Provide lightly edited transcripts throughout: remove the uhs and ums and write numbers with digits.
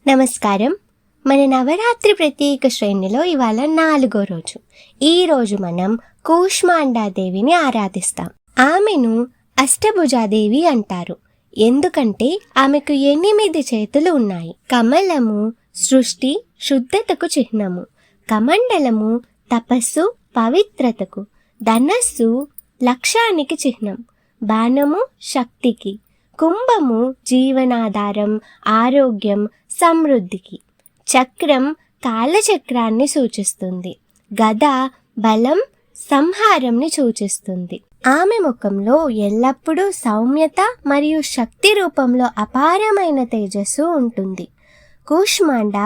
నమస్కారం. మన నవరాత్రి ప్రత్యేక శ్రేణిలో ఇవాళ 4వ రోజు. ఈ రోజు మనం కూష్మాండాదేవిని ఆరాధిస్తాం. ఆమెను అష్టభుజాదేవి అంటారు. ఎందుకంటే ఆమెకు 8 చేతులు ఉన్నాయి. కమలము సృష్టి శుద్ధతకు చిహ్నము, కమండలము తపస్సు పవిత్రతకు, ధనస్సు లక్ష్యానికి చిహ్నం, బాణము శక్తికి, కుంభము జీవనాధారం ఆరోగ్యం సమృద్ధికి, చక్రం కాలచక్రాన్ని సూచిస్తుంది, గద బలం సంహారంని సూచిస్తుంది. ఆమె ముఖంలో ఎల్లప్పుడూ సౌమ్యత మరియు శక్తి రూపంలో అపారమైన తేజస్సు ఉంటుంది. కూష్మాండ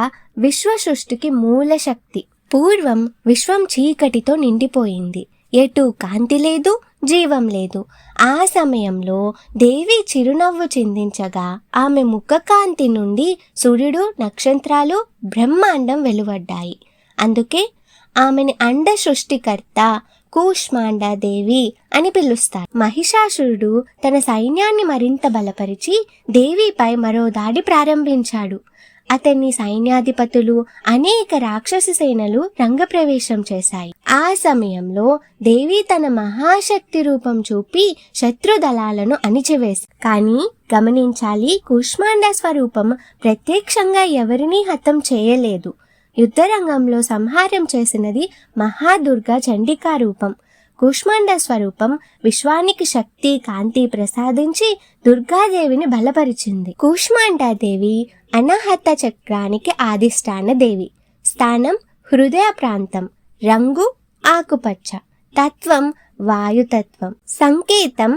విశ్వ సృష్టికి మూల శక్తి. పూర్వం విశ్వం చీకటితో నిండిపోయింది. ఎటు కాంతి లేదు, జీవం లేదు. ఆ సమయంలో దేవి చిరునవ్వు చిందించగా ఆమె ముఖ కాంతి నుండి సూర్యుడు నక్షత్రాలు బ్రహ్మాండం వెలువడ్డాయి. అందుకే ఆమెని అండ సృష్టికర్త కూష్మాండాదేవి అని పిలుస్తారు. మహిషాసురుడు తన సైన్యాన్ని మరింత బలపరిచి దేవిపై మరో దాడి ప్రారంభించాడు. అతని సైన్యాధిపతులు అనేక రాక్షస సేనలు రంగప్రవేశం చేశాయి. ఆ సమయంలో దేవి తన మహాశక్తి రూపం చూపి శత్రు దళాలను అణిచివేసి, కానీ గమనించాలి, కూష్మాండ స్వరూపం ప్రత్యక్షంగా ఎవరినీ హతం చేయలేదు. యుద్ధరంగంలో సంహారం చేసినది మహాదుర్గా చండికా రూపం. కూష్మాండ స్వరూపం విశ్వానికి శక్తి కాంతి ప్రసాదించి దుర్గాదేవిని బలపరిచింది. కూష్మాండాదేవి అనాహత చక్రానికి ఆదిష్టాన దేవి. స్థానం హృదయ ప్రాంతం, రంగు ఆకుపచ్చ, తత్వం వాయుతత్వం, సంకేతం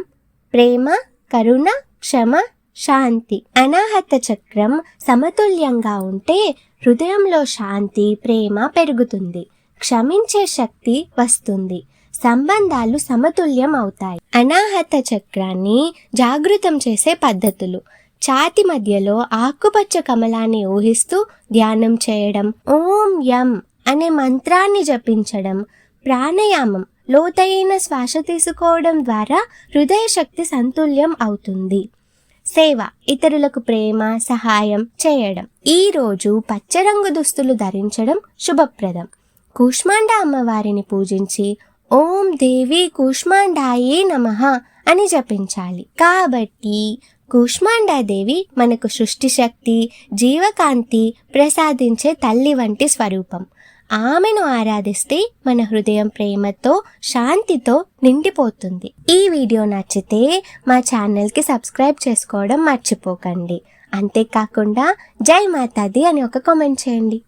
ప్రేమ కరుణ క్షమ శాంతి. అనాహత చక్రం సమతుల్యంగా ఉంటే హృదయంలో శాంతి ప్రేమ పెరుగుతుంది, క్షమించే శక్తి వస్తుంది, సంబంధాలు సమతుల్యం అవుతాయి. అనాహత చక్రాన్ని జాగృతం చేసే పద్ధతులు: ఛాతి మధ్యలో ఆకుపచ్చ కమలాన్ని ఊహిస్తూ ధ్యానం చేయడం, ఓం యం అనే మంత్రాన్ని జపించడం, ప్రాణాయామం లోతైన శ్వాస తీసుకోవడం ద్వారా హృదయ శక్తి సంతుల్యం అవుతుంది. సేవ, ఇతరులకు ప్రేమ సహాయం చేయడం. ఈ రోజు పచ్చరంగు దుస్తులు ధరించడం శుభప్రదం. కూష్మాండ అమ్మవారిని పూజించి ఓం దేవి కూష్మాండాయే నమః అని జపించాలి. కాబట్టి కూష్మాండాదేవి మనకు సృష్టి శక్తి జీవకాంతి ప్రసాదించే తల్లి వంటి స్వరూపం. ఆమెను ఆరాధిస్తే మన హృదయం ప్రేమతో శాంతితో నిండిపోతుంది. ఈ వీడియో నచ్చితే మా ఛానల్కి సబ్స్క్రైబ్ చేసుకోవడం మర్చిపోకండి. అంతేకాకుండా జై మాతాది అని ఒక కామెంట్ చేయండి.